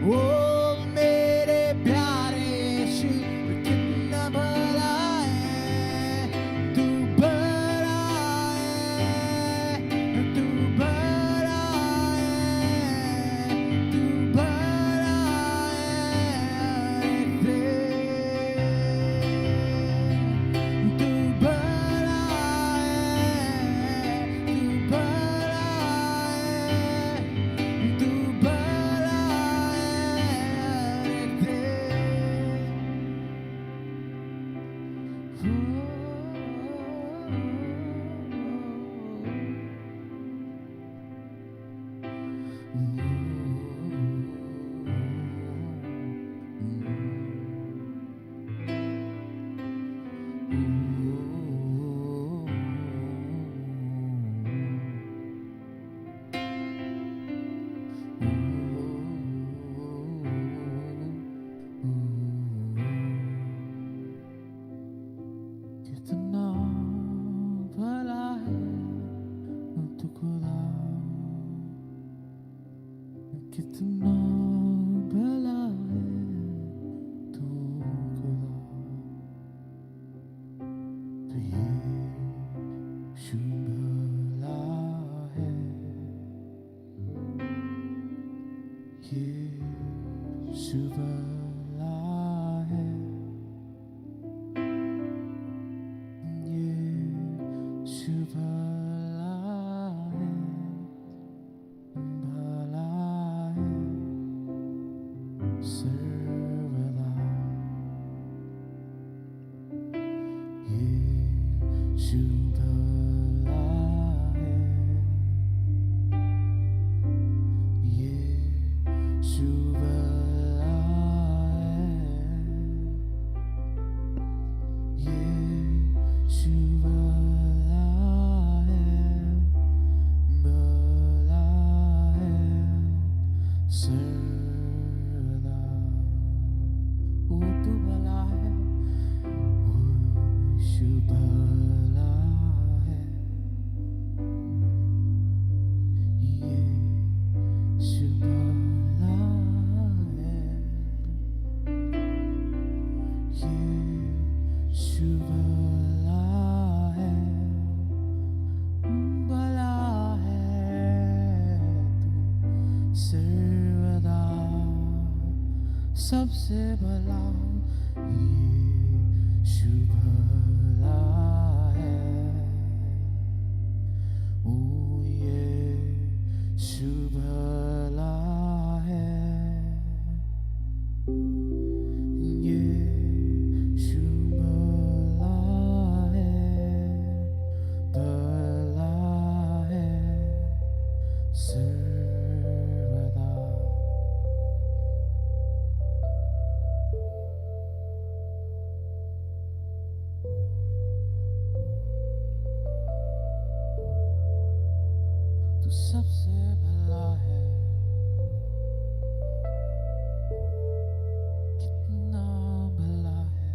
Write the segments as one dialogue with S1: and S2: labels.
S1: ओ मेरे प्यारे यीशु कितना भला है, तू बड़ा है, तू बड़ा है, तू बड़ा है, तू बड़ा है, तू बड़ा है, तू बड़ा कितना भला है तू खुदा, कितना भला है तू खुदा, तो यीशु भला है, यीशु भला है, यीशु भला है, भला है सर्वदा, यीशु भला है, यीशु भला है, यीशु भला है, भला है सर्वदा। ओ तू भला है, ओ यीशु भला है, यीशु भला है, यीशु भला है, भला है तू सर्वदा, सबसे भला यीशु भला है, ओ यीशु भला है, यीशु भला है, भला है सर्वदा। तू सबसे भला है, कितना भला है,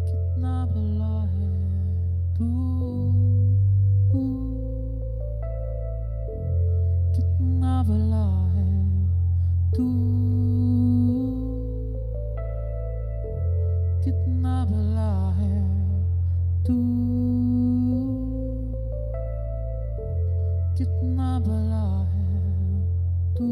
S1: कितना भला है तू, कितना भला है तू, कितना भला है तू, कितना भला है तू,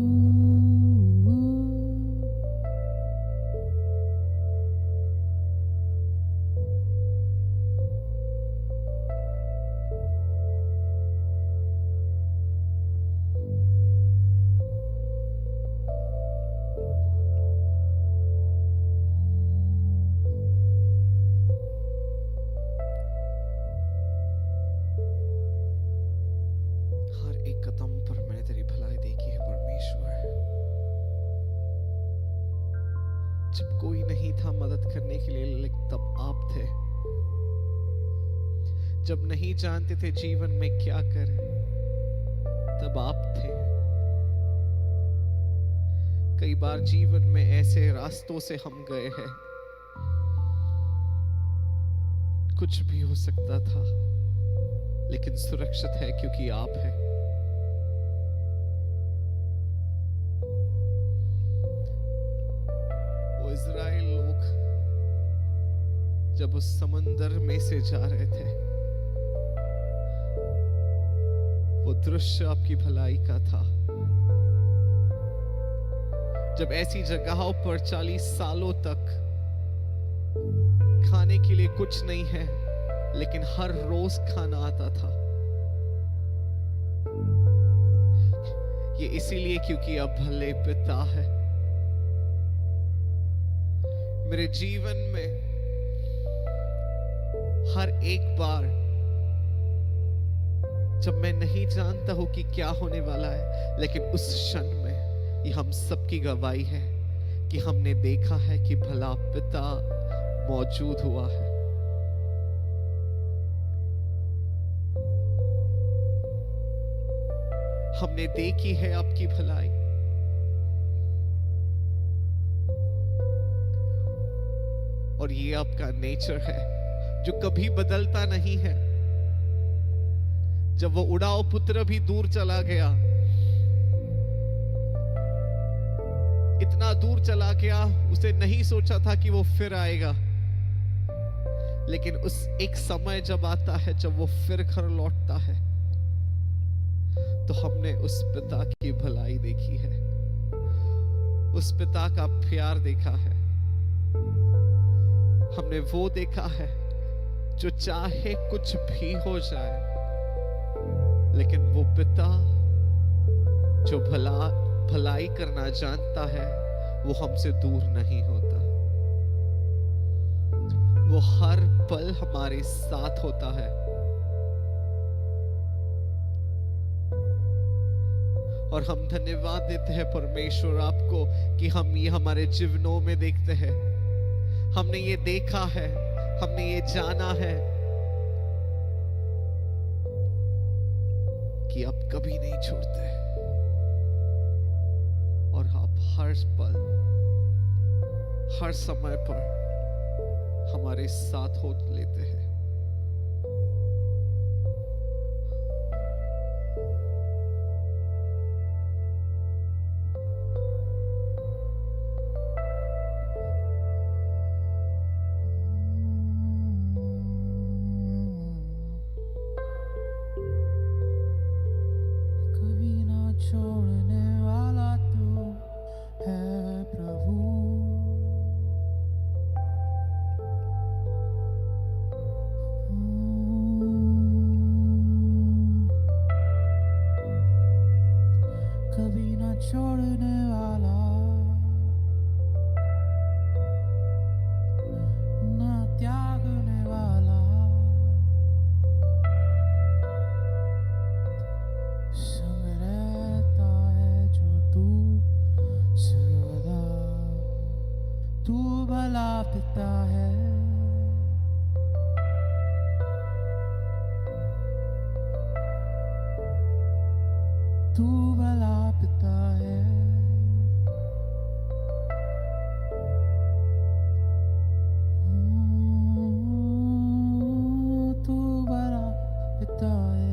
S1: हर एक कदम पर मैंने तेरी भलाई देखी है परमेश्वर। जब कोई नहीं था मदद करने के लिए, लेकिन तब आप थे। जब नहीं जानते थे जीवन में क्या करें, तब आप थे। कई बार जीवन में ऐसे रास्तों से हम गए हैं कुछ भी हो सकता था, लेकिन सुरक्षित है क्योंकि आप हैं। वो इज़राइल लोग जब उस समंदर में से जा रहे थे, वो दृश्य आपकी भलाई का था। जब ऐसी जगहों पर 40 सालों तक खाने के लिए कुछ नहीं है, लेकिन हर रोज खाना आता था, ये इसीलिए क्योंकि अब भले पिता है। मेरे जीवन में हर एक बार जब मैं नहीं जानता हूं कि क्या होने वाला है, लेकिन उस क्षण में ये हम सबकी गवाही है कि हमने देखा है कि भला पिता मौजूद हुआ है। हमने देखी है आपकी भलाई। और ये आपका नेचर है जो कभी बदलता नहीं है। जब वो उड़ाऊ पुत्र भी दूर चला गया, इतना दूर चला गया, उसे नहीं सोचा था कि वो फिर आएगा। लेकिन उस एक समय जब आता है, जब वो फिर घर लौटता है, तो हमने उस पिता की भलाई देखी है, उस पिता का प्यार देखा है। हमने वो देखा है जो चाहे कुछ भी हो जाए, लेकिन वो पिता जो भलाई करना जानता है, वो हमसे दूर नहीं होता। वो हर पल हमारे साथ होता है। और हम धन्यवाद देते हैं परमेश्वर आपको कि हम ये हमारे जीवनों में देखते हैं। हमने ये देखा है, हमने ये जाना है कि आप कभी नहीं छोड़ते और आप हर पल, हर समय पर हमारे साथ हो लेते हैं।
S2: छोड़ने वाला तू है प्रभु, कभी ना छोड़ने वाला, ना त्यागने वाला, संग रहता है जो तू सर्वदा। तू भला पिता है, तू भला पिता है, तू भला पिता है।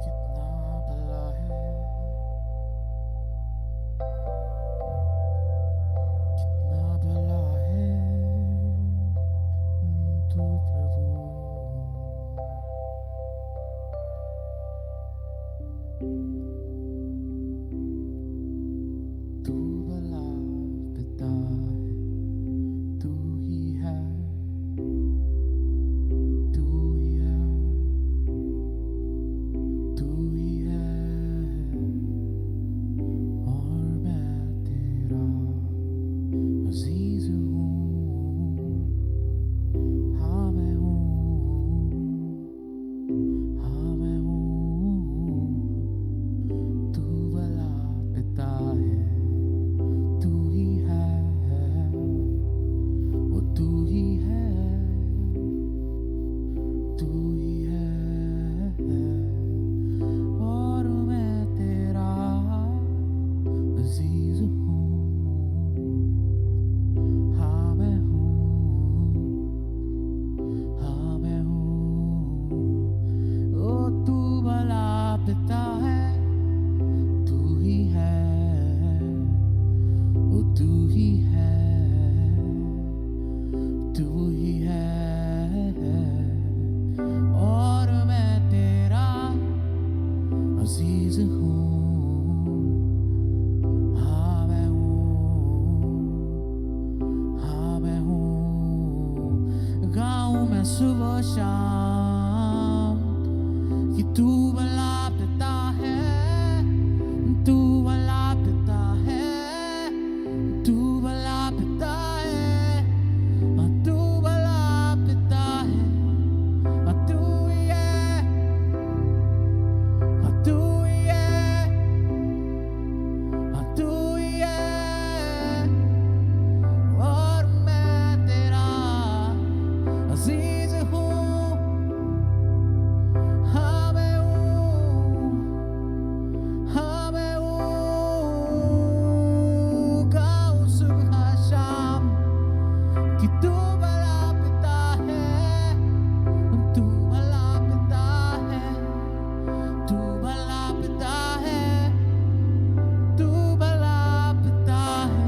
S2: कितना भला है, है सुबह शाम कि तू भला पिता है, तू भला पिता है, तू भला पिता है, तू भला पिता है, तू ही है, तू ही है, तू ही है, और मैं तेरा अजीज हूँ, हाँ मैं हूँ, हाँ मैं हूँ, गाऊं सुबह शाम कि तू भला पिता है, तू भला पिता है, तू भला पिता है, तू भला पिता है,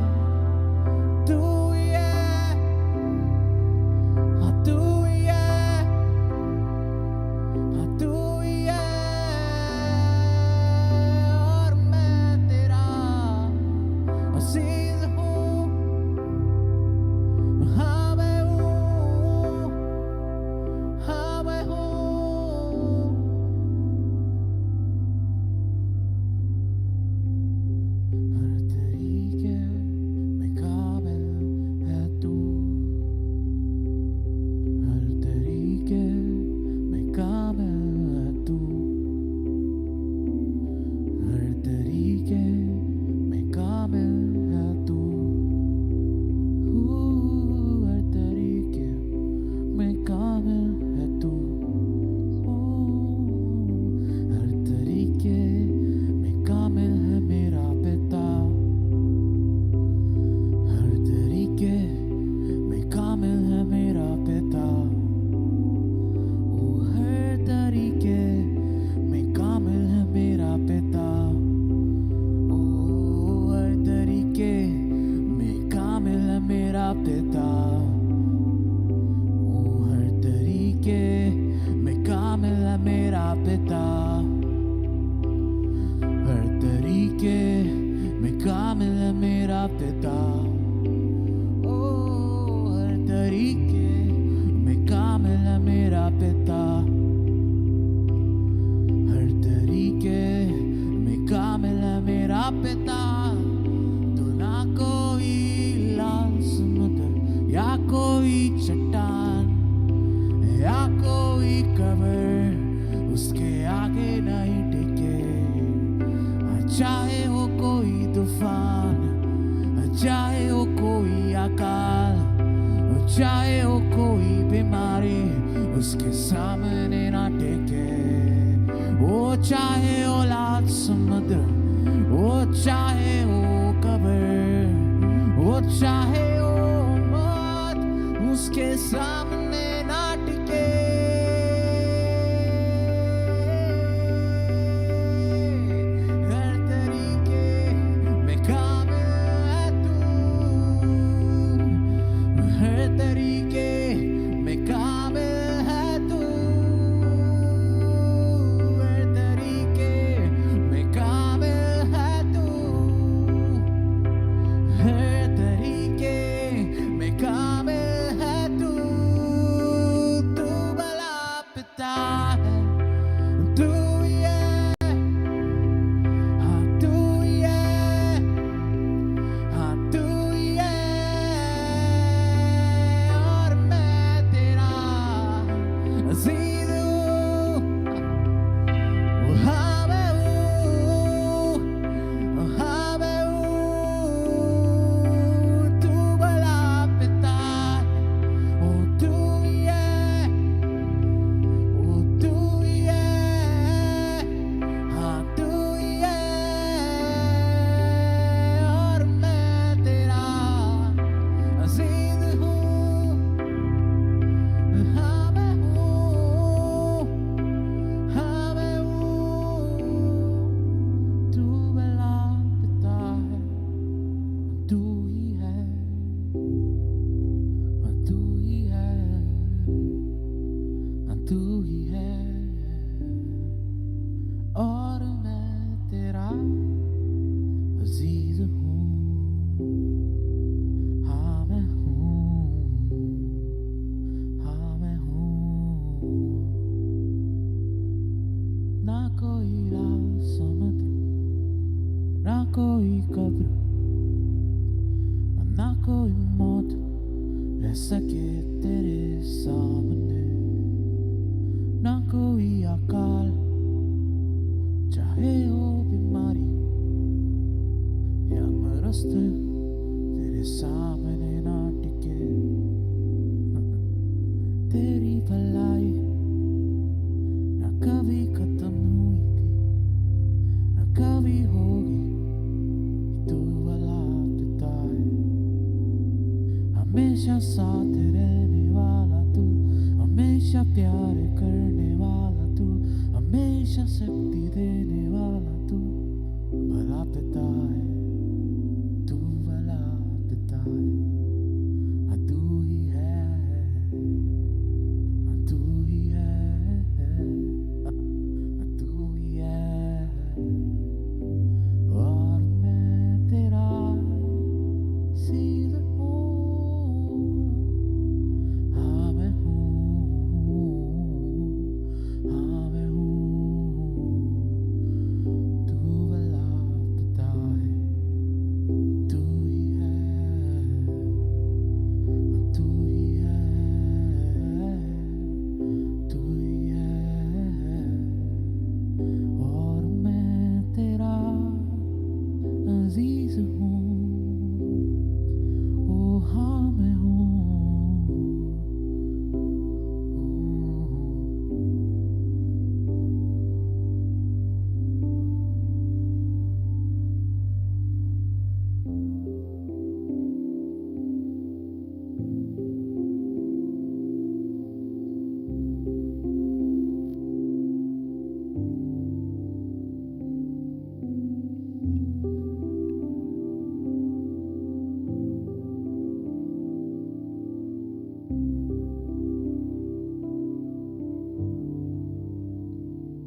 S2: तू ही है, तू ही है, तू ही है, और मैं तेरा अजीज हूँ, हाँ मैं हूँ, हाँ मैं हूँ। हर तरीके में काबिल है तू, हर तरीके में काबिल है तू, हर तरीके में काबिल है तू, हर तरीके में काबिल है तू, हर तरीके में काबिल है मेरा पिता, हर तरीके में काबिल है मेरा पिता, हर तरीके में काबिल है मेरा पिता, हर तरीके में काबिल है मेरा पिता, हर तरीके में काबिल है मेरा पिता, हर तरीके में काबिल है मेरा पिता, हर तरीके में काबिल है मेरा पिता, हर तरीके में काबिल है मेरा पिता, तो ना कोई लाल समुद्र या कोई चट्टान या कोई कब्र उसके आगे नहीं टिके, चाहे हो कोई तूफान, चाहे हो कोई अकाल, चाहे हो कोई बीमारी उसके सामने ना टिके, वो चाहे हो लाल समुद्र, वो चाहे हो कब्र, वो चाहे हो मौत उसके सामने ना टिके, हर तरीके में काबिल है तू, हर तरीके में काबिल है तू, हर तरीके में काबिल है तू, हर तरीके में काबिल है तू, तू तेरी भलाई न कभी खत्म हुई थी न कभी होगी। तू भला पिता है, हमेशा साथ रहने वाला तू, हमेशा प्यार करने वाला तू, हमेशा शक्ति देने वाला तू भला पिता है। तू भला पिता है, तू ही है, तू ही है, तू ही है। और मैं तेरा सीध हूँ, हाँ मैं हूँ, हाँ मैं हूँ। तू भला पिता है, तू ही है, तू ही है, तू ही है। और मैं तेरा अजीज हूँ, ओ हाँ मैं हूँ।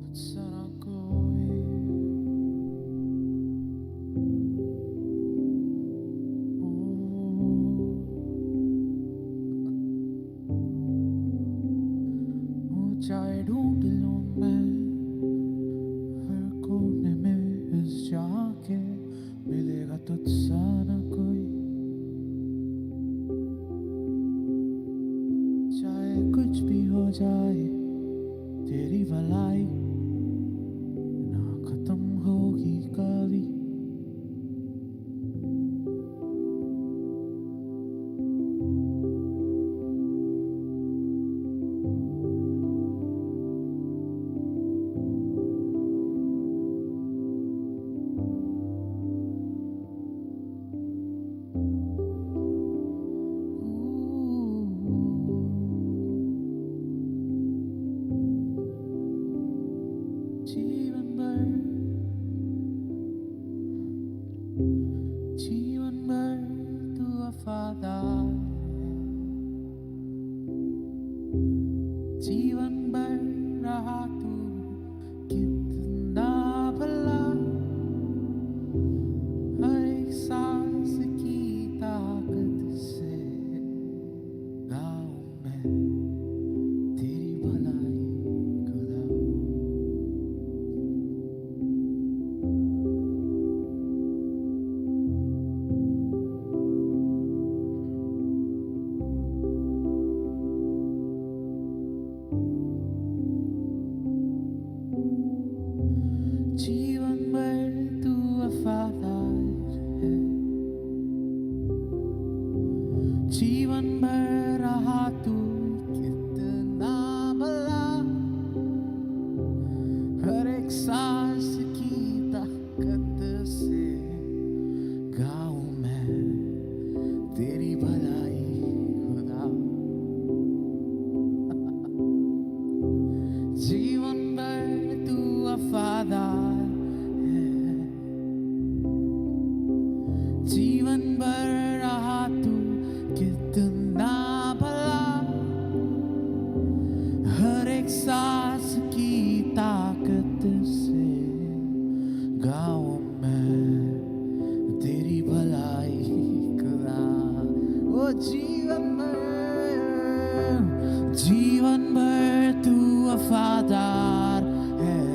S2: तुझसा कोई ऊंचाई ढूंढ लूं मैं हर कोने में इस जहां के, मिलेगा तुझसा न कोई। चाहे कुछ भी हो जाए तेरी भलाई ना खत्म होगी कभी। जीवन भर तू वफादार है, जीवन भर रहा तू कितना भला। हर एक सांस की ताकत से गाऊं मैं तेरी भलाई खुदा। जीवन भर तू वफादार है, जीवन भर रहा तू कितना भला। हर एक सांस की ताकत से गाऊं मैं तेरी भलाई खुदा। जीवन भर तू वफादार है, जीवन भर रहा तू कितना भला। हर एक सांस की ताकत से गाऊं मैं तेरी भलाई खुदा। ओ जीवन भर तू वफादार है,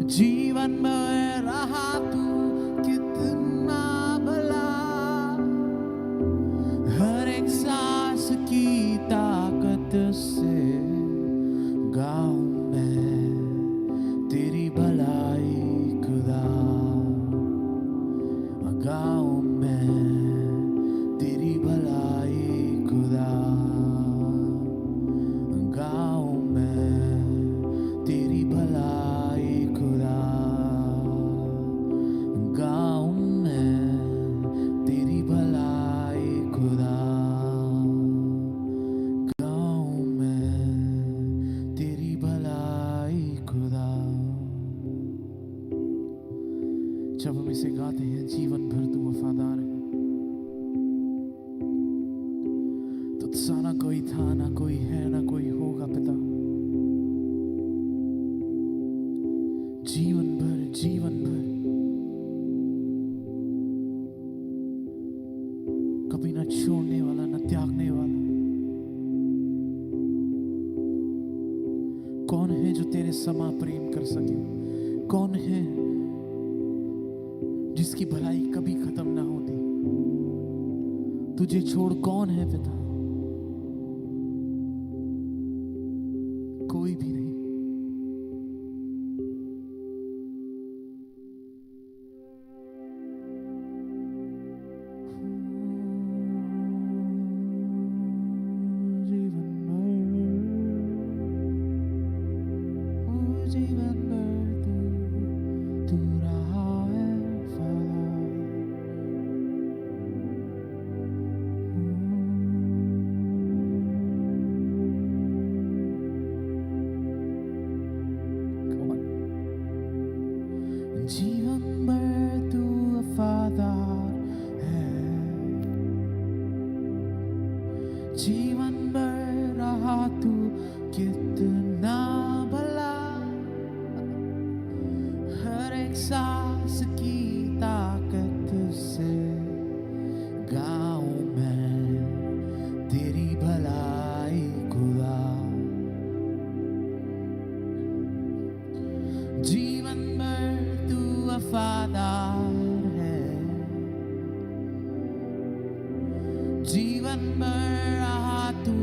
S2: जीवन भर रहा तू कितना भला। हर एक सांस की ताकत से गाऊं मैं तेरी भलाई खुदा। गाऊं मैं तेरी भलाई खुदा। तुझसा ना कोई था, ना कोई है, ना कोई होगा पिता। जीवन भर, जीवन भर कभी ना छोड़ने वाला, ना त्यागने वाला। कौन है जो तेरे समा प्रेम कर सके? कौन है जिसकी भलाई कभी खत्म ना होती? तुझे छोड़ कौन है पिता? कोई भी नहीं। जीवन भर तू रहा है जीवन भर तू वफादार है। जीवन भर रहा तू कितना भला। हर एक सांस की ताकत से गाऊं मैं तेरी भलाई खुदा। जीवन भर तू वफादार है। जीवन भर रहा तू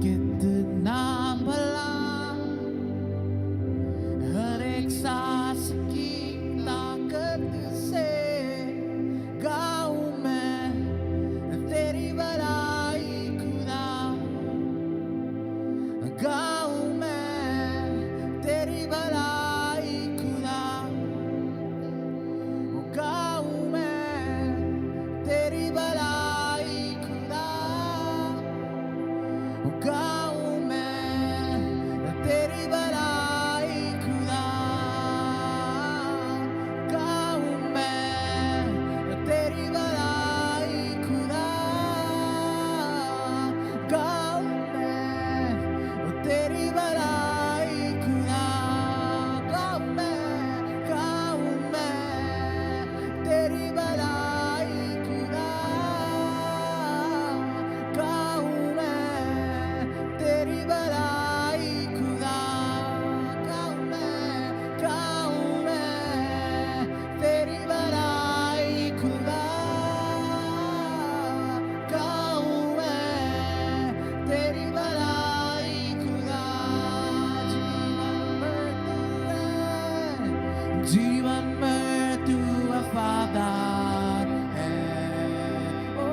S2: कितना भला। हर एक सांस की ताकत से गाऊं मैं तेरी भलाई खुदा। गाऊं मैं तेरी भलाई खुदा। गाऊं मैं तेरी भलाई खुदा। गाऊं मैं तेरी भलाई खुदा। गाऊं मैं तेरी भलाई खुदा। गाऊं मैं तेरी भलाई खुदा। गाऊं मैं तेरी भलाई खुदा। गाऊं मैं तेरी भलाई खुदा। गाऊं मैं तेरी भलाई खुदा। गाऊं मैं तेरी भलाई खुदा। जीवन में तू वफादार है। ओ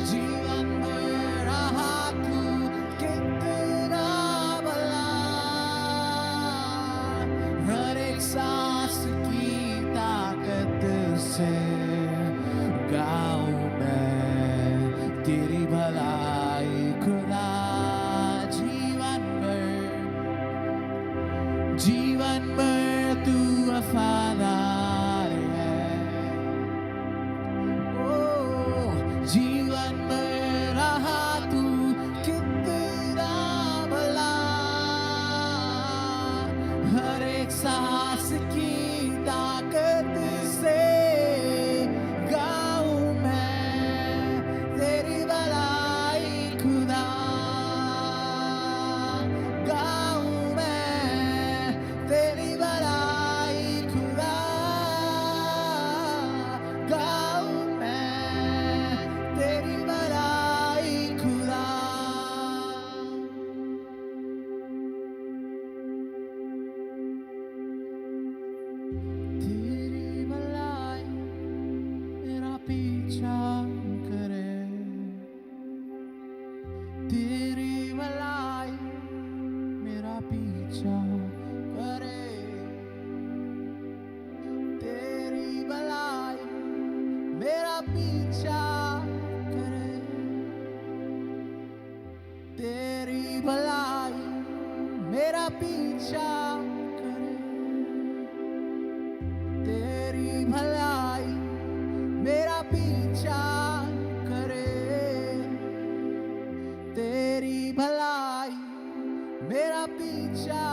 S2: जीवन में रहा तू कितना भला। हर एक सांस की ताकत से गाऊं मैं तेरी भलाई खुदा। जीवन भर तू वफादार है। ओ जीवन भर रहा तू कितना भला। हर एक सांस की ताकत से गाऊं मैं तेरी भलाई खुदा। गाऊं मैं तेरी भलाई खुदा। गाऊं मैं तेरी भलाई खुदा। तेरी भलाई मेरा पीछा करे। तेरी भलाई मेरा पीछा करे। तेरी भलाई मेरा पीछा करे। तेरी भलाई मेरा पीछा करे। तेरी भलाई मेरा पीछा करे। पीछा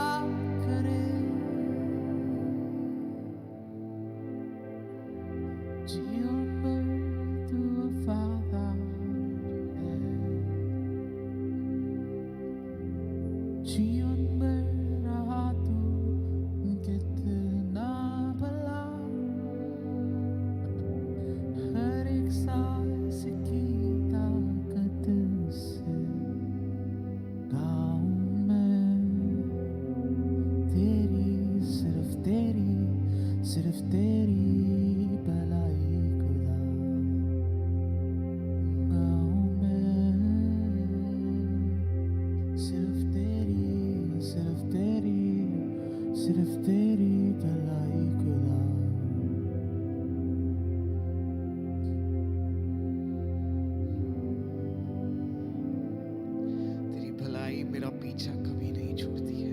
S2: करे, जीवन भर तू वफादार है, जीवन भर रहा तू कितना भला, हर एक सांस की ताकत से गाऊं मैं तेरी, सिर्फ तेरी भलाई खुदा, गाऊं मैं सिर्फ तेरी भलाई खुदा।
S1: तेरी भलाई मेरा पीछा कभी नहीं छोड़ती है।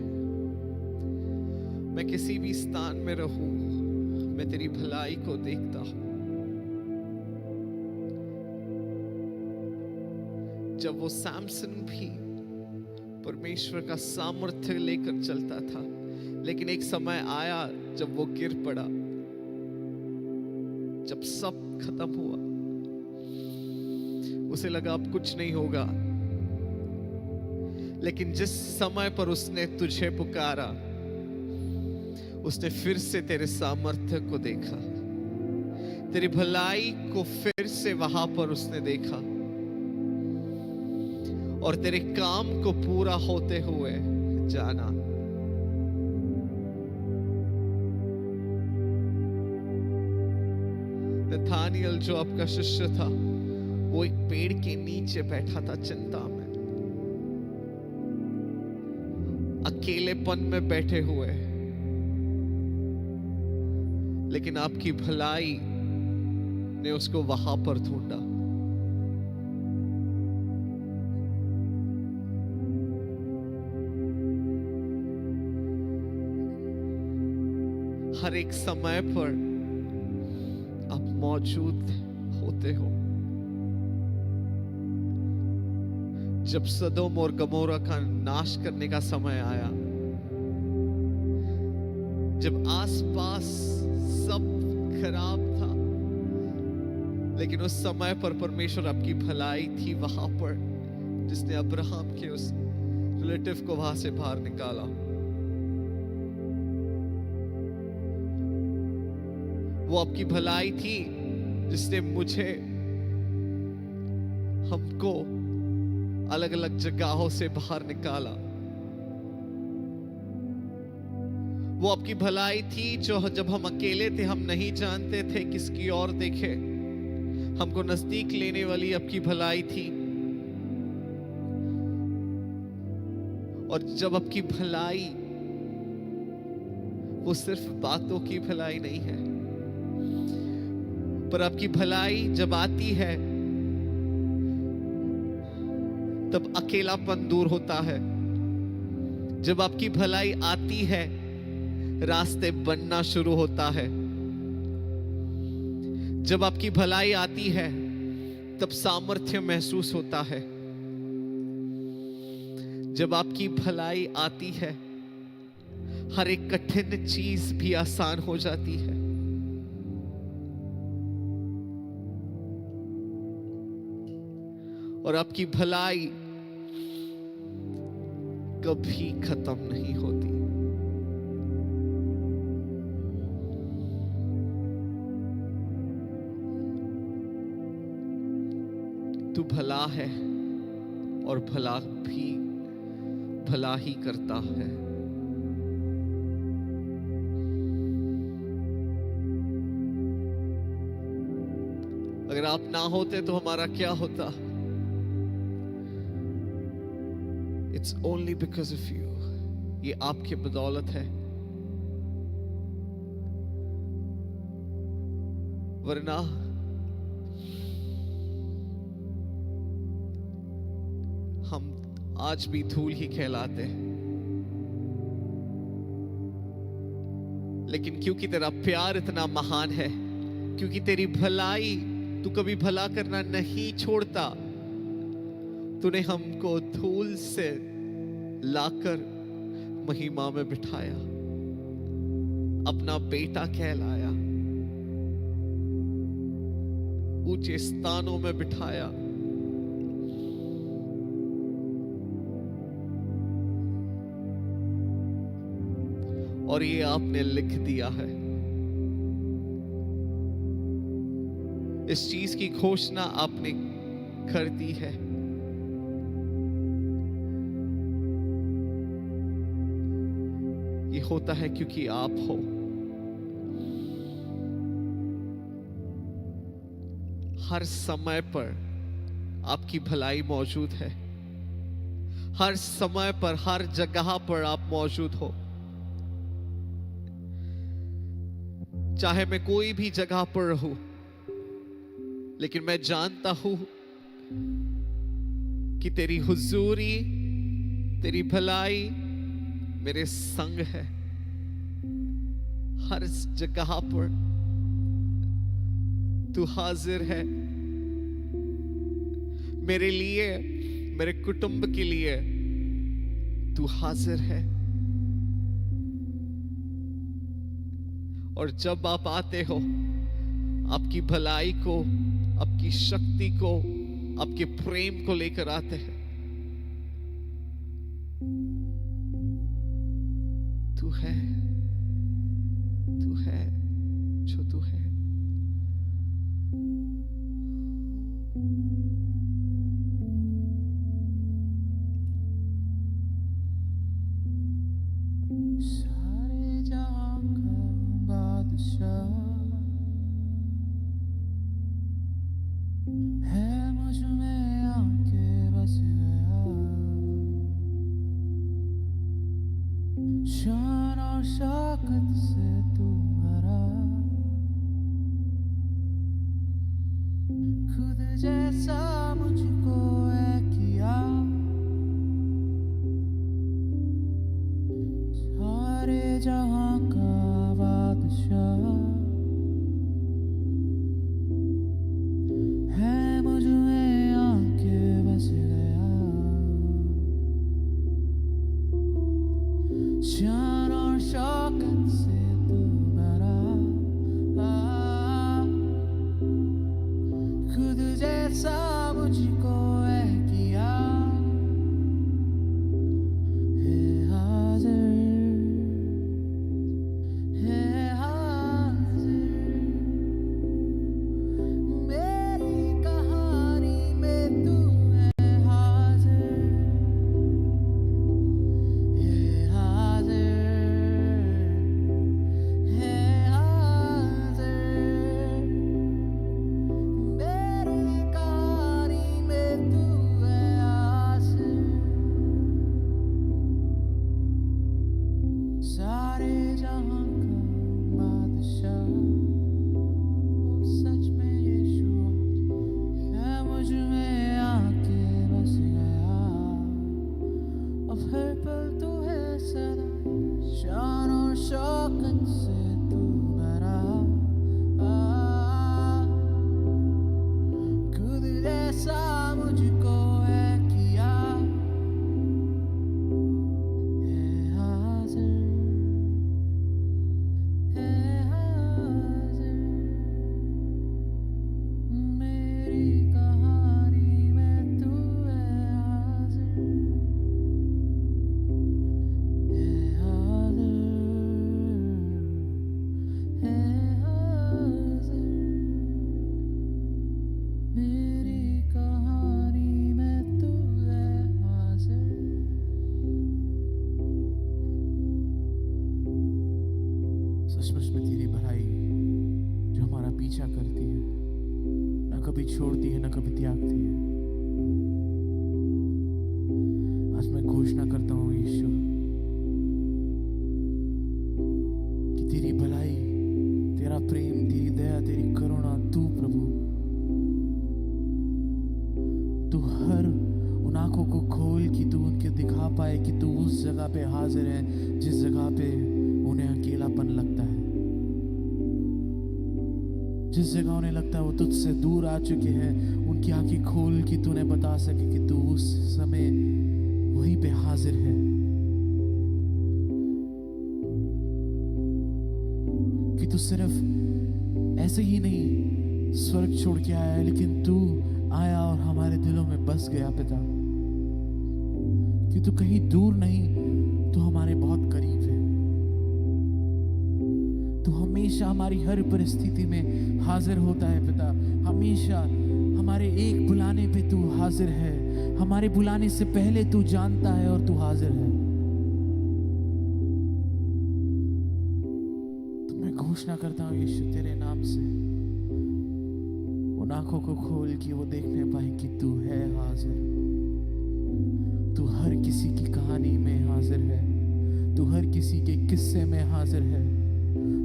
S1: मैं किसी भी स्थान में रहूं, मैं तेरी भलाई को देखता हूं। जब वो सैमसन भी परमेश्वर का सामर्थ्य लेकर चलता था, लेकिन एक समय आया जब वो गिर पड़ा, जब सब खत्म हुआ, उसे लगा अब कुछ नहीं होगा। लेकिन जिस समय पर उसने तुझे पुकारा, उसने फिर से तेरे सामर्थ्य को देखा, तेरी भलाई को फिर से वहां पर उसने देखा, और तेरे काम को पूरा होते हुए जाना। नथानियल जो आपका शिष्य था, वो एक पेड़ के नीचे बैठा था चिंता में, अकेलेपन में बैठे हुए, लेकिन आपकी भलाई ने उसको वहां पर ढूंढा। हर एक समय पर आप मौजूद होते हो। जब सदोम और गमोरा का नाश करने का समय आया, जब आसपास सब खराब था, लेकिन उस समय पर परमेश्वर आपकी भलाई थी वहां पर, जिसने अब्राहम के उस रिलेटिव को वहां से बाहर निकाला। वो आपकी भलाई थी जिसने मुझे, हमको अलग अलग जगहों से बाहर निकाला। वो आपकी भलाई थी जो जब हम अकेले थे, हम नहीं जानते थे किसकी ओर देखे, हमको नजदीक लेने वाली आपकी भलाई थी। और जब आपकी भलाई, वो सिर्फ बातों की भलाई नहीं है, पर आपकी भलाई जब आती है तब अकेलापन दूर होता है। जब आपकी भलाई आती है, रास्ते बनना शुरू होता है। जब आपकी भलाई आती है, तब सामर्थ्य महसूस होता है। जब आपकी भलाई आती है, हर एक कठिन चीज भी आसान हो जाती है। और आपकी भलाई कभी खत्म नहीं होती। तू भला है और भला भी भला ही करता है। अगर आप ना होते तो हमारा क्या होता? It's only because of you. ये आपके बदौलत है, वरना हम आज भी धूल ही कहलाते। लेकिन क्योंकि तेरा प्यार इतना महान है, क्योंकि तेरी भलाई, तू कभी भला करना नहीं छोड़ता, तूने हमको धूल से लाकर महिमा में बिठाया, अपना बेटा कहलाया, ऊंचे स्थानों में बिठाया। और ये आपने लिख दिया है। इस चीज की घोषणा आपने कर दी है। ये होता है क्योंकि आप हो। हर समय पर आपकी भलाई मौजूद है। हर समय पर, हर जगह पर आप मौजूद हो। चाहे मैं कोई भी जगह पर रहूं, लेकिन मैं जानता हूं कि तेरी हुजूरी, तेरी भलाई मेरे संग है। हर जगह पर तू हाजिर है मेरे लिए, मेरे कुटुंब के लिए तू हाजिर है। और जब आप आते हो, आपकी भलाई को, आपकी शक्ति को, आपके प्रेम को लेकर आते हैं। तू है जो तू है।
S2: सारे जहां का बादशाह है, मुझ में आके बस गया। शान और शौकत से तू भरा, खुद जैसा मुझको है किया। सारे जहां का बादशाह है, मुझ में आके बस गया। शान और शौकत से तू भरा, खुद जैसा मुझको है किया। है हाजिर, है हाजिर, मेरी कहानी में तू है हाजिर। है हाजिर, है हाजिर, मेरी कहानी में तू है हाजिर। सारे जहां का बादशाह, वो सच में यीशु है, मुझ में आके बस गया। अब हर पल तू है सदा, शान और शौकत से तू भरा। खुद जैसा मुझको है किया। है हाजिर, है हाजिर, मेरी कहानी में तू है हाजिर। है हाजिर, है हाजिर, मेरी कहानी में तू है हाजिर। सचमुच में तेरी भलाई जो हमारा पीछा करती है, ना कभी छोड़ती है, ना कभी त्यागती है। आज मैं घोषणा करता हूँ यीशु कि तेरी भलाई, तेरा प्रेम, तेरी दया, तेरी करुणा, तू प्रभु, तू हर उन आंखों को खोल कि तू उनके दिखा पाए कि तू उस जगह पे हाजिर है जिस जगह पे उन्हें अकेलापन लगता है, जिस जगह उन्हें लगता है वो तुझसे दूर आ चुके हैं। उनकी आंखें खोल कि तू उन्हें बता सके कि तू उस समय वहीं पे हाजिर है। तू सिर्फ ऐसे ही नहीं स्वर्ग छोड़ के आया है, लेकिन तू आया और हमारे दिलों में बस गया पिता। कि तू कहीं दूर नहीं, तू हमारे बहुत करीब है। तू हमेशा हमारी हर परिस्थिति में हाजिर होता है पिता। हमेशा हमारे एक बुलाने पे तू हाजिर है। हमारे बुलाने से पहले तू जानता है और तू हाजिर है। तो मैं घोषणा करता हूँ यीशु तेरे नाम से, उन आंखों को खोल के वो देखने पाए कि तू है हाजिर। तू हर किसी की कहानी में हाजिर है। तू हर किसी के किस्से में हाजिर है।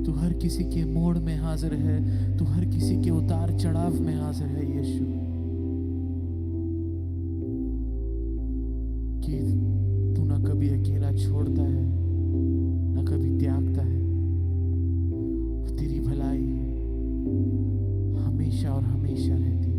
S2: तू हर किसी के मोड़ में हाजिर है। तू हर किसी के उतार चढ़ाव में हाजिर है यीशु। कि तू ना कभी अकेला छोड़ता है, ना कभी त्यागता है। वो तेरी भलाई हमेशा और हमेशा रहती है।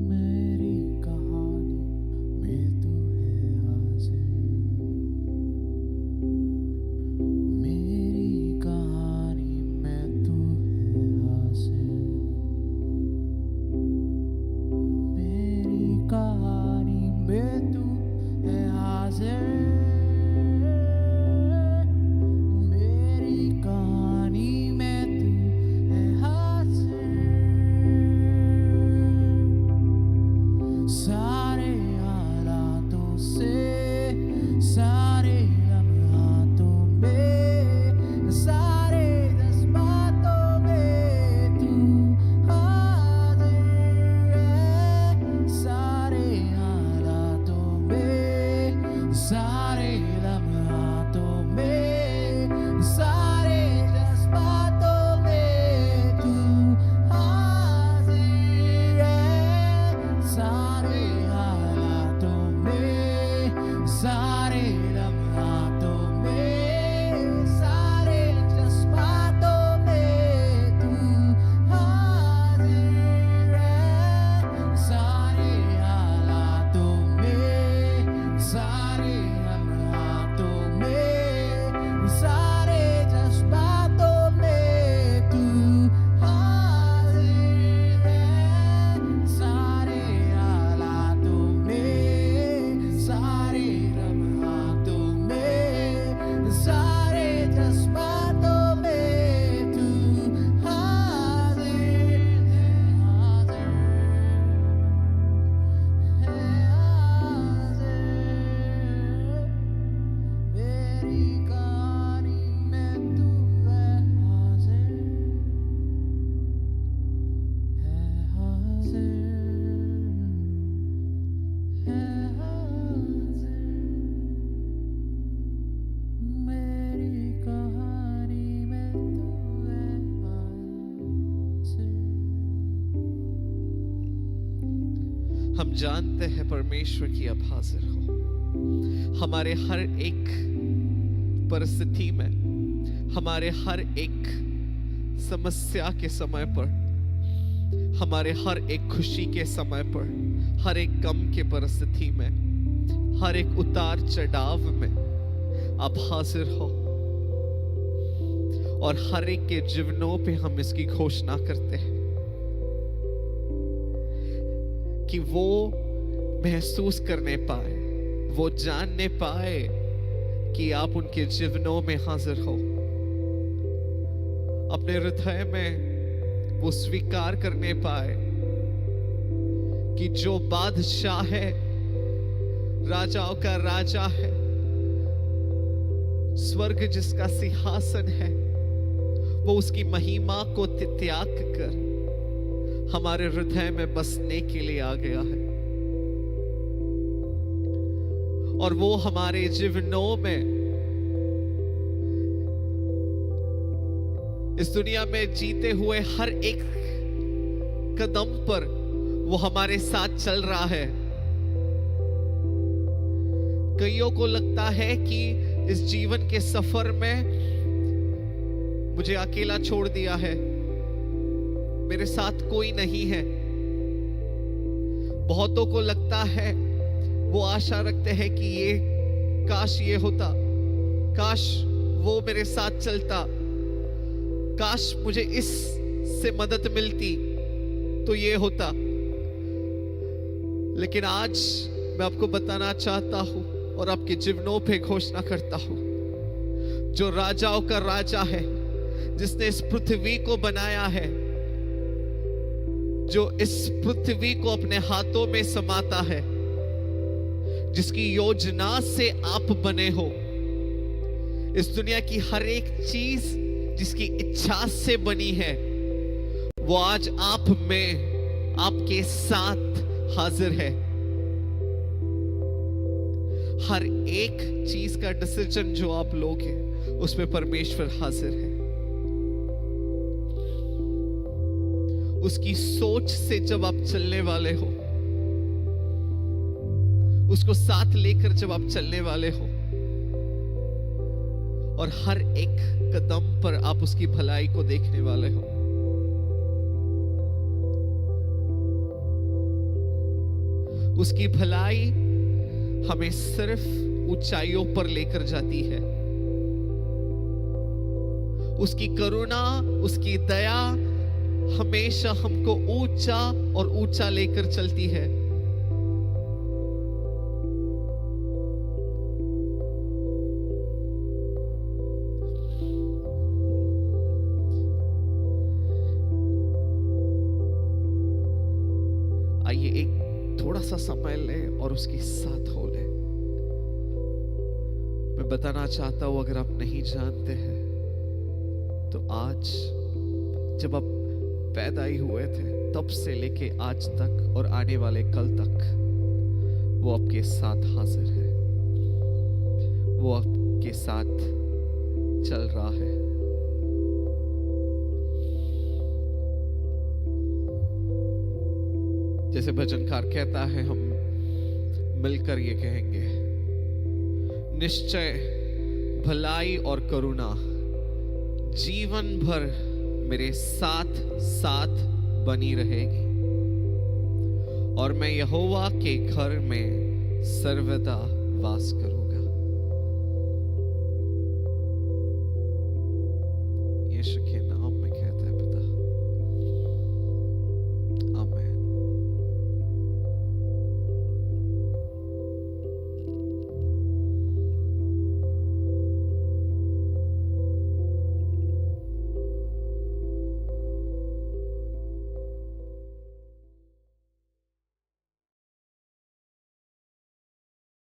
S2: मेरी कहानी में तू है हाजिर। मेरी कहानी में तू है हाजिर। मेरी कहानी में तू है हाजिर। मेरी कहानी में तू है हाजिर। सारे हालातों से, सारे लम्हातों में, सारे जज्बातों में तू हाजिर है। सारे हालातों में, सारे लम्हातों में, सारे जज्बातों में तू हाजिर है। सारे हालातों में, सारे लम्हातों में, सारे जज्बातों में तू हाजिर है। सारे हालातों में, सारे लम्हातों में, सारे जज्बातों में तू हाजिर है। सारे हालातों में, सारे लम्हातों में, सारे जज्बातों में तू हाजिर है। हाजिर है। हाजिर। मेरी कहानी में तू है हाजिर। है हाजिर। है हाजिर। मेरी कहानी में तू है हाजिर।
S1: हम जानते हैं परमेश्वर की अब हाजिर हो हमारे हर एक परिस्थिति में, हमारे हर एक समस्या के समय पर, हमारे हर एक खुशी के समय पर, हर एक गम के परिस्थिति में, हर एक उतार चढ़ाव में आप हाजिर हो। और हर एक के जीवनों पे हम इसकी घोषणा करते हैं कि वो महसूस करने पाए, वो जानने पाए कि आप उनके जीवनों में हाजिर हो। अपने हृदय में वो स्वीकार करने पाए कि जो बादशाह है, राजाओं का राजा है, स्वर्ग जिसका सिंहासन है, वो उसकी महिमा को त्याग कर हमारे हृदय में बसने के लिए आ गया है। और वो हमारे जीवनों में, इस दुनिया में जीते हुए हर एक कदम पर वो हमारे साथ चल रहा है। कईयों को लगता है कि इस जीवन के सफर में मुझे अकेला छोड़ दिया है, मेरे साथ कोई नहीं है। बहुतों को लगता है, वो आशा रखते हैं कि ये काश ये होता, काश वो मेरे साथ चलता, काश मुझे इससे मदद मिलती तो ये होता। लेकिन आज मैं आपको बताना चाहता हूं और आपके जीवनों पे घोषणा करता हूं, जो राजाओं का राजा है, जिसने इस पृथ्वी को बनाया है, जो इस पृथ्वी को अपने हाथों में समाता है, जिसकी योजना से आप बने हो, इस दुनिया की हर एक चीज जिसकी इच्छा से बनी है, वो आज आप में, आपके साथ हाजिर है। हर एक चीज का डिसीजन जो आप लोगे, उसमें परमेश्वर हाजिर है। उसकी सोच से जब आप चलने वाले हो, उसको साथ लेकर जब आप चलने वाले हो, और हर एक कदम पर आप उसकी भलाई को देखने वाले हो, उसकी भलाई हमें सिर्फ ऊंचाइयों पर लेकर जाती है। उसकी करुणा, उसकी दया हमेशा हमको ऊंचा और ऊंचा लेकर चलती है। आइए एक थोड़ा सा समय ले और उसके साथ हो ले। मैं बताना चाहता हूं, अगर आप नहीं जानते हैं तो आज जब आप पैदा ही हुए थे तब से लेके आज तक और आने वाले कल तक वो आपके साथ हाजिर है, वो आपके साथ चल रहा है। जैसे भजनकार कहता है, हम मिलकर ये कहेंगे, निश्चय भलाई और करुणा जीवन भर मेरे साथ साथ बनी रहेगी, और मैं यहोवा के घर में सर्वदा वास करूंगा। यीशु